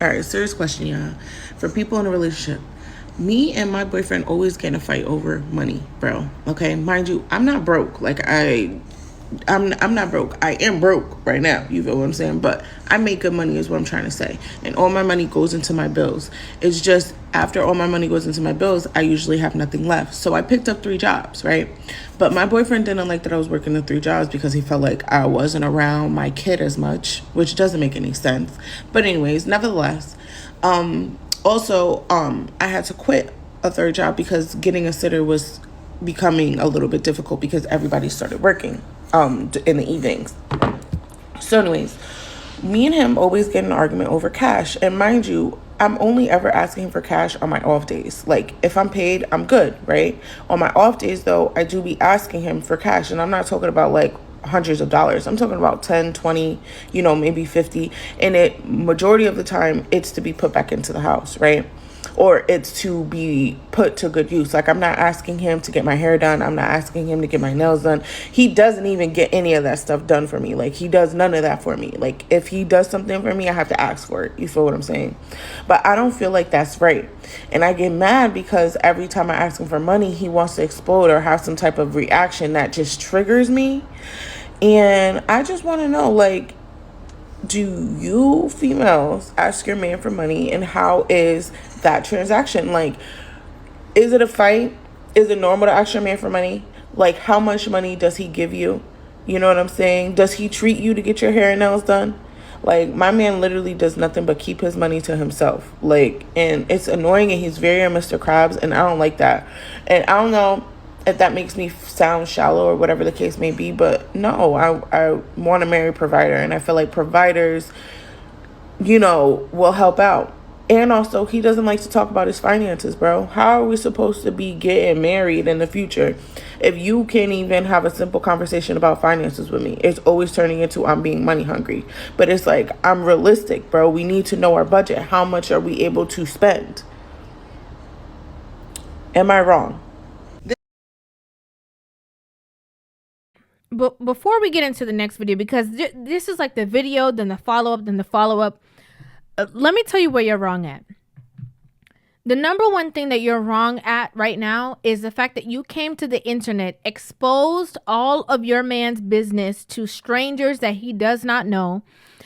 All right, serious question, y'all. For people in a relationship, me and my boyfriend always get in a fight over money, bro. Okay, mind you, I'm not broke. I'm not broke. I am broke right now. You feel what I'm saying? But I make good money is what I'm trying to say. And all my money goes into my bills. It's just after all my money goes into my bills, I usually have nothing left. So I picked up 3 jobs, right? But my boyfriend didn't like that I was working the 3 jobs because he felt like I wasn't around my kid as much, which doesn't make any sense. But anyways, nevertheless, I had to quit a 3rd job because getting a sitter was becoming a little bit difficult because everybody started working in the evenings. So anyways, me and him always get in an argument over cash. And mind you, I'm only ever asking him for cash on my off days. Like, if I'm paid, I'm good, right? On my off days, though, I do be asking him for cash. And I'm not talking about, like, hundreds of dollars. I'm talking about 10, 20, maybe 50. And majority of the time, it's to be put back into the house, right? Or it's to be put to good use. Like, I'm not asking him to get my hair done. I'm not asking him to get my nails done. He doesn't even get any of that stuff done for me. Like, he does none of that for me. Like, if he does something for me, I have to ask for it. You feel what I'm saying? But I don't feel like that's right. And I get mad because every time I ask him for money, he wants to explode or have some type of reaction that just triggers me. And I just want to know, like, do you females ask your man for money, and how is that transaction? Like, is it a fight? Is it normal to ask your man for money? Like, how much money does he give you? You know what I'm saying? Does he treat you to get your hair and nails done? Like, my man literally does nothing but keep his money to himself. Like, and it's annoying, and he's very Mr. Krabs, and I don't like that. And I don't know if that makes me sound shallow or whatever the case may be, but no, I want to marry a provider, and I feel like providers, will help out. And also, he doesn't like to talk about his finances, bro. How are we supposed to be getting married in the future if you can't even have a simple conversation about finances with me? It's always turning into I'm being money hungry. But it's like, I'm realistic, bro. We need to know our budget. How much are we able to spend? Am I wrong? But before we get into the next video, because this is like the video, then the follow-up, then the follow-up, let me tell you where you're wrong at. The number one thing that you're wrong at right now is the fact that you came to the internet, exposed all of your man's business to strangers that he does not know,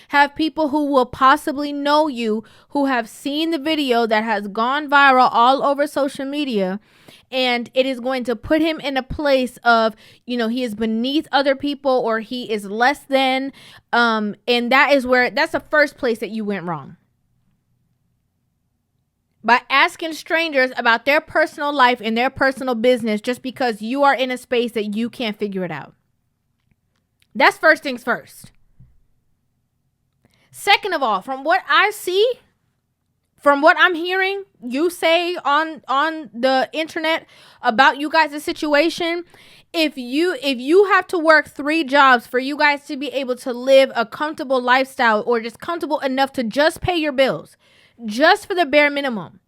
have people who will possibly know you, who have seen the video that has gone viral all over social media, and it is going to put him in a place of, he is beneath other people, or he is less than, and that's the first place that you went wrong. By asking strangers about their personal life and their personal business just because you are in a space that you can't figure it out. That's first things first. Second of all, from what I see, from what I'm hearing you say on the internet about you guys' situation, if you have to work 3 jobs for you guys to be able to live a comfortable lifestyle, or just comfortable enough to just pay your bills, just for the bare minimum,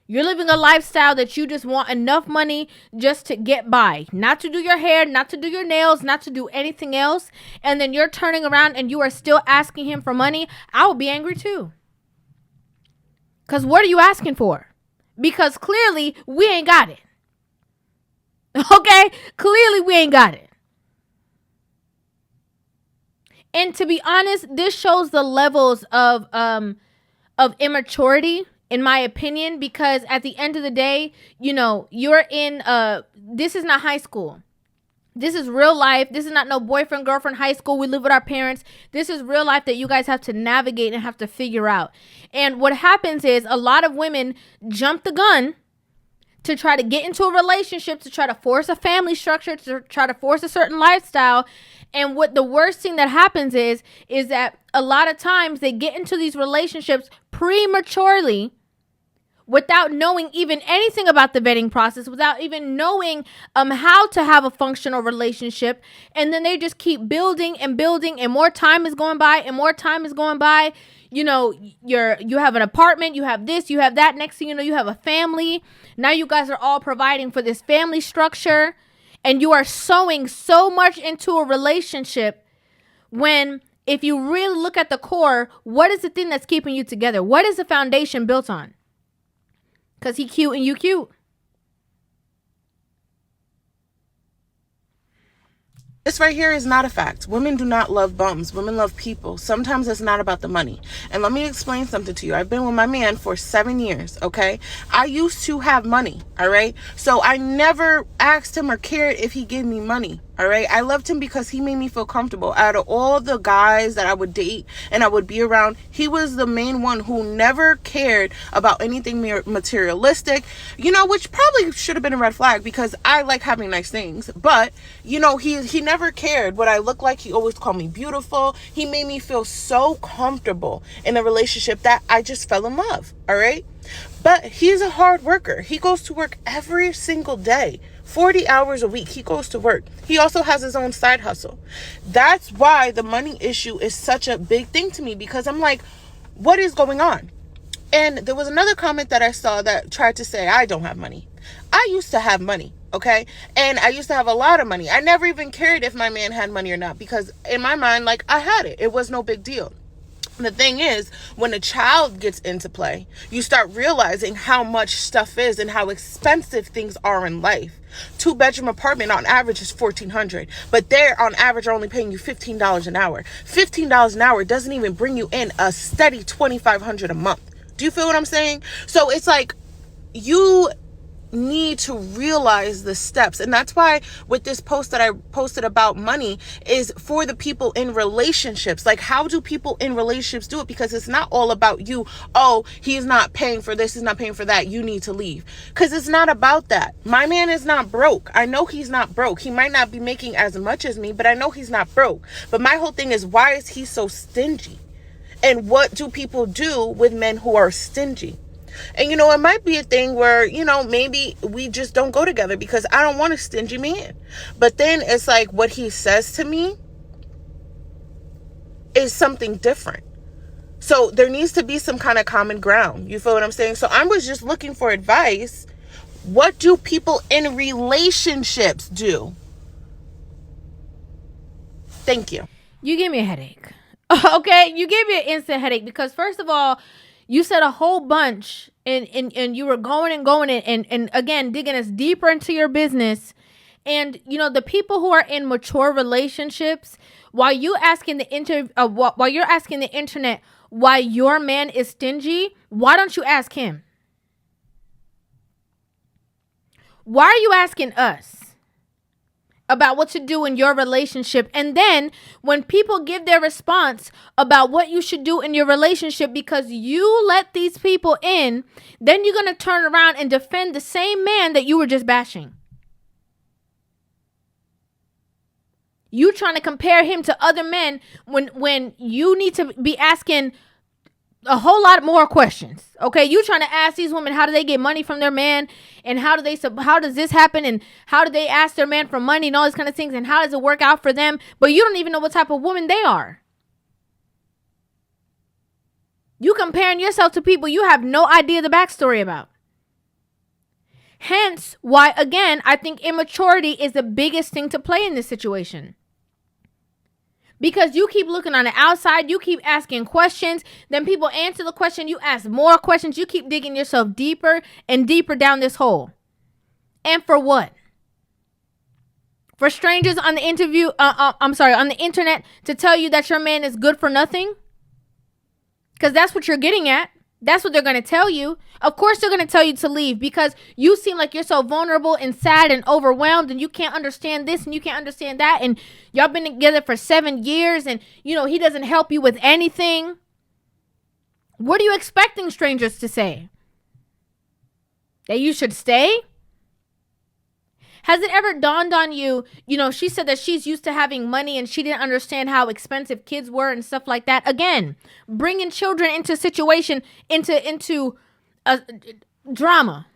you're living a lifestyle that you just want enough money just to get by, not to do your hair, not to do your nails, not to do anything else, and then you're turning around and you are still asking him for money, I would be angry too. Because what are you asking for? Because clearly we ain't got it. Okay? Clearly we ain't got it. And to be honest, this shows the levels of immaturity, in my opinion, because at the end of the day, you're in this is not high school. This is real life. This is not no boyfriend, girlfriend, high school. We live with our parents. This is real life that you guys have to navigate and have to figure out. And what happens is a lot of women jump the gun to try to get into a relationship, to try to force a family structure, to try to force a certain lifestyle. And what the worst thing that happens is that a lot of times they get into these relationships prematurely, without knowing even anything about the vetting process, without even knowing how to have a functional relationship. And then they just keep building and building, and more time is going by and more time is going by. You have an apartment, you have this, you have that. Next thing you know, you have a family. Now you guys are all providing for this family structure, and you are sowing so much into a relationship when if you really look at the core, what is the thing that's keeping you together? What is the foundation built on? Because he cute and you cute. This right here is not a fact. Women do not love bums. Women love people. Sometimes it's not about the money. And let me explain something to you. I've been with my man for 7 years, okay? I used to have money, all right? So I never asked him or cared if he gave me money, all right? I loved him because he made me feel comfortable. Out of all the guys that I would date and I would be around, he was the main one who never cared about anything materialistic, you know, which probably should have been a red flag because I like having nice things. But, you know, he never cared what I looked like. He always called me beautiful. He made me feel so comfortable in a relationship that I just fell in love, all right? But he's a hard worker. He goes to work every single day. 40 hours a week. He goes to work. He also has his own side hustle. That's why the money issue is such a big thing to me, because I'm like, what is going on? And there was another comment that I saw that tried to say, I don't have money. I used to have money, okay? And I used to have a lot of money. I never even cared if my man had money or not, because in my mind, like, I had it. It was no big deal. The thing is, when a child gets into play, you start realizing how much stuff is and how expensive things are in life. 2-bedroom apartment on average is $1,400, but they're on average are only paying you $15 an hour. $15 an hour doesn't even bring you in a steady $2,500 a month. Do you feel what I'm saying? So it's like, you need to realize the steps. And that's why with this post that I posted about money is for the people in relationships. Like, how do people in relationships do it? Because it's not all about you. Oh, he's not paying for this, he's not paying for that, you need to leave. Because it's not about that. My man is not broke. I know he's not broke. He might not be making as much as me, but I know he's not broke. But my whole thing is, why is he so stingy? And what do people do with men who are stingy? And, you know, it might be a thing where, you know, maybe we just don't go together because I don't want a stingy man. But then it's like what he says to me is something different. So there needs to be some kind of common ground. You feel what I'm saying? So I was just looking for advice. What do people in relationships do? Thank you. You give me a headache. Okay? You gave me an instant headache because, first of all, you said a whole bunch and you were going and again, digging us deeper into your business. And, you know, the people who are in mature relationships, while you're asking the internet why your man is stingy, why don't you ask him? Why are you asking us about what to do in your relationship? And then when people give their response about what you should do in your relationship because you let these people in, then you're going to turn around and defend the same man that you were just bashing. You trying to compare him to other men when you need to be asking a whole lot more questions. Okay, you trying to ask these women, how do they get money from their man, and how does this happen, and how do they ask their man for money and all these kind of things, and how does it work out for them? But you don't even know what type of woman they are. You comparing yourself to people you have no idea the backstory about. Hence why, again, I think immaturity is the biggest thing to play in this situation. Because you keep looking on the outside, you keep asking questions, then people answer the question, you ask more questions, you keep digging yourself deeper and deeper down this hole. And for what? For strangers on the on the internet to tell you that your man is good for nothing? Because that's what you're getting at. That's what they're going to tell you. Of course, they're going to tell you to leave because you seem like you're so vulnerable and sad and overwhelmed and you can't understand this and you can't understand that. And y'all been together for 7 years and, you know, he doesn't help you with anything. What are you expecting strangers to say? That you should stay? Has it ever dawned on you, you know, she said that she's used to having money and she didn't understand how expensive kids were and stuff like that. Again, bringing children into situation, into a drama.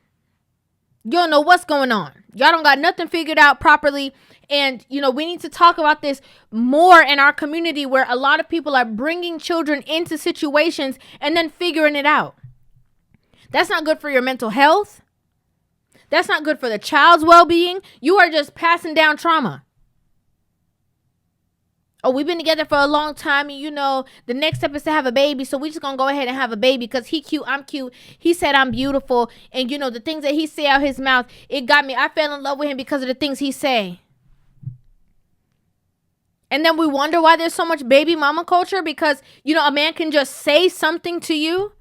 You don't know what's going on. Y'all don't got nothing figured out properly. And, you know, we need to talk about this more in our community where a lot of people are bringing children into situations and then figuring it out. That's not good for your mental health. That's not good for the child's well-being. You are just passing down trauma. Oh, we've been together for a long time, and the next step is to have a baby, so we just gonna go ahead and have a baby because he cute, I'm cute. He said I'm beautiful, and the things that he say out his mouth, it got me. I fell in love with him because of the things he say. And then we wonder why there's so much baby mama culture because a man can just say something to you,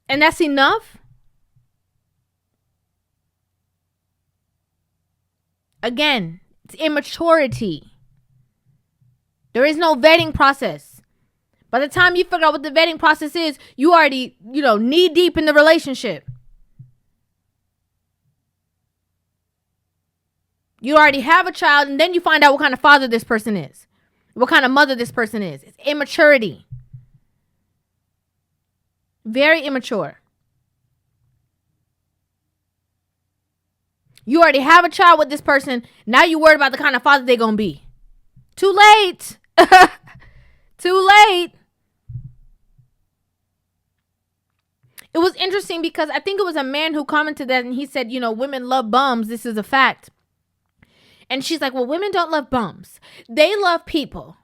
and that's enough. Again, it's immaturity. There is no vetting process. By the time you figure out what the vetting process is, you already, knee deep in the relationship. You already have a child, and then you find out what kind of father this person is, what kind of mother this person is. It's immaturity. Very immature. You already have a child with this person. Now you're worried about the kind of father they're going to be. Too late. Too late. It was interesting because I think it was a man who commented that, and he said, women love bums. This is a fact. And she's like, well, women don't love bums. They love people.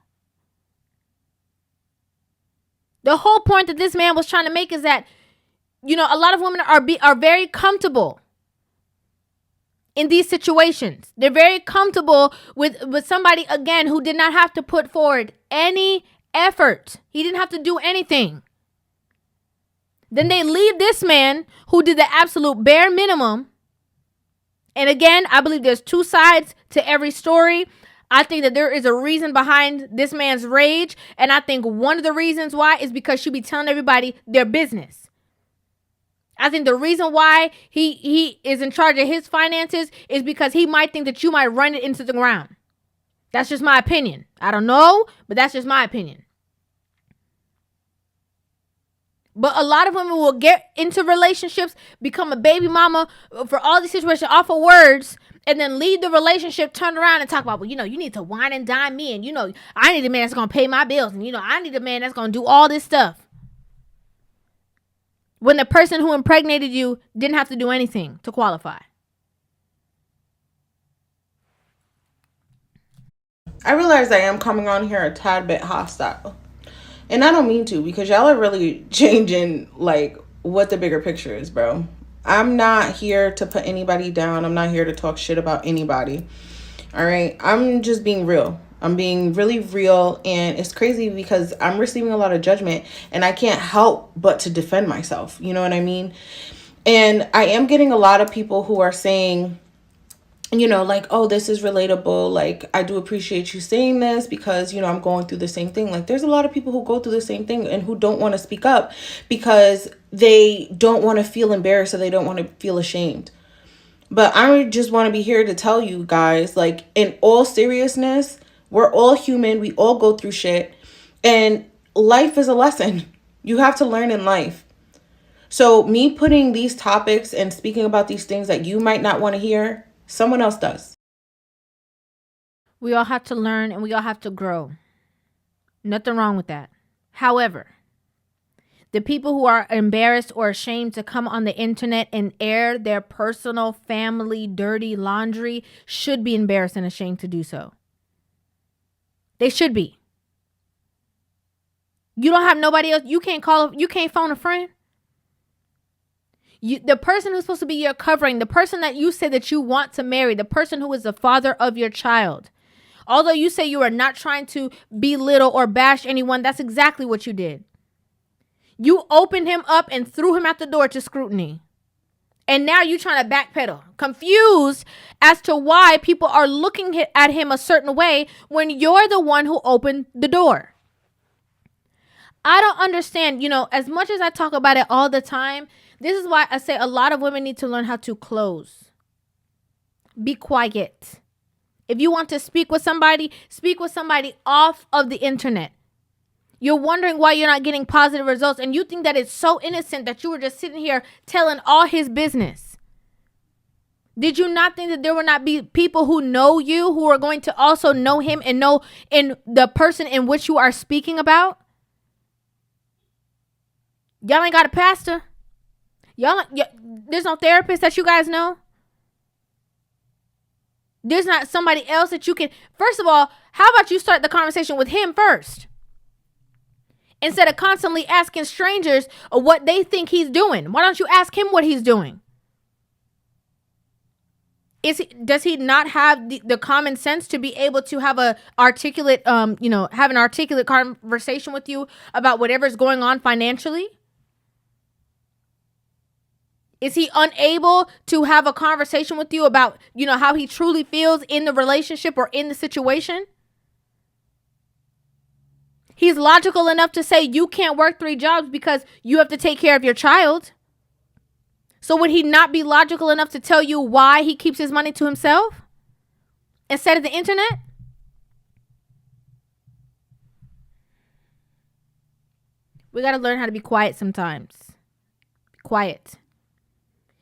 The whole point that this man was trying to make is that, a lot of women are very comfortable in these situations. They're very comfortable with somebody, again, who did not have to put forward any effort. He didn't have to do anything. Then they leave this man who did the absolute bare minimum. And again, I believe there's two sides to every story. I think that there is a reason behind this man's rage. And I think one of the reasons why is because she be telling everybody their business. I think the reason why he is in charge of his finances is because he might think that you might run it into the ground. That's just my opinion. I don't know, but that's just my opinion. But a lot of women will get into relationships, become a baby mama for all these situations off of words, and then leave the relationship, turn around and talk about, well, you need to wine and dine me. And, I need a man that's going to pay my bills. And, I need a man that's going to do all this stuff. When the person who impregnated you didn't have to do anything to qualify. I realize I am coming on here a tad bit hostile. And I don't mean to, because y'all are really changing, what the bigger picture is, bro. I'm not here to put anybody down. I'm not here to talk shit about anybody. All right? I'm just being real. I'm being really real, and it's crazy because I'm receiving a lot of judgment, and I can't help but to defend myself. You know what I mean? And I am getting a lot of people who are saying, oh, this is relatable. I do appreciate you saying this because, I'm going through the same thing. There's a lot of people who go through the same thing and who don't want to speak up because they don't want to feel embarrassed or they don't want to feel ashamed. But I just want to be here to tell you guys, in all seriousness, we're all human. We all go through shit. And life is a lesson. You have to learn in life. So me putting these topics and speaking about these things that you might not want to hear, someone else does. We all have to learn and we all have to grow. Nothing wrong with that. However, the people who are embarrassed or ashamed to come on the internet and air their personal family dirty laundry should be embarrassed and ashamed to do so. They should be. You don't have nobody else. You can't phone a friend. The person who's supposed to be your covering, the person that you say that you want to marry, the person who is the father of your child. Although you say you are not trying to belittle or bash anyone, that's exactly what you did. You opened him up and threw him out the door to scrutiny. And now you're trying to backpedal, confused as to why people are looking at him a certain way when you're the one who opened the door. I don't understand, as much as I talk about it all the time, this is why I say a lot of women need to learn how to close. Be quiet. If you want to speak with somebody off of the internet. You're wondering why you're not getting positive results, and you think that it's so innocent that you were just sitting here telling all his business. Did you not think that there will not be people who know you who are going to also know him and know in the person in which you are speaking about? Y'all ain't got a pastor. There's no therapist that you guys know. There's not somebody else that you can. First of all, how about you start the conversation with him first? Instead of constantly asking strangers what they think he's doing. Why don't you ask him what he's doing? Does he not have the common sense to be able to have a articulate, have an articulate conversation with you about whatever's going on financially? Is he unable to have a conversation with you about, how he truly feels in the relationship or in the situation? He's logical enough to say you can't work 3 jobs because you have to take care of your child. So would he not be logical enough to tell you why he keeps his money to himself instead of the internet? We got to learn how to be quiet sometimes. Quiet.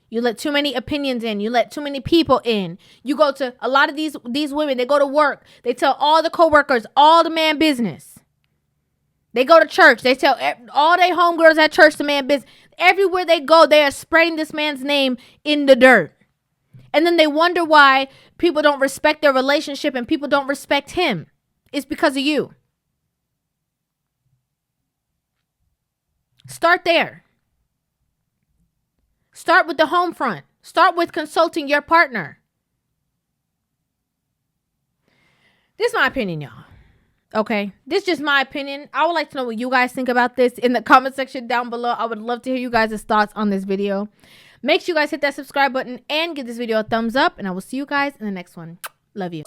You let too many opinions in. You let too many people in. You go to a lot of these women, they go to work. They tell all the coworkers, all the man business. They go to church. They tell all their homegirls at church the man business. Everywhere they go, they are spreading this man's name in the dirt. And then they wonder why people don't respect their relationship and people don't respect him. It's because of you. Start there. Start with the home front. Start with consulting your partner. This is my opinion, y'all. Okay, this is just my opinion. I would like to know what you guys think about this in the comment section down below. I would love to hear you guys' thoughts on this video. Make sure you guys hit that subscribe button and give this video a thumbs up. And I will see you guys in the next one. Love you.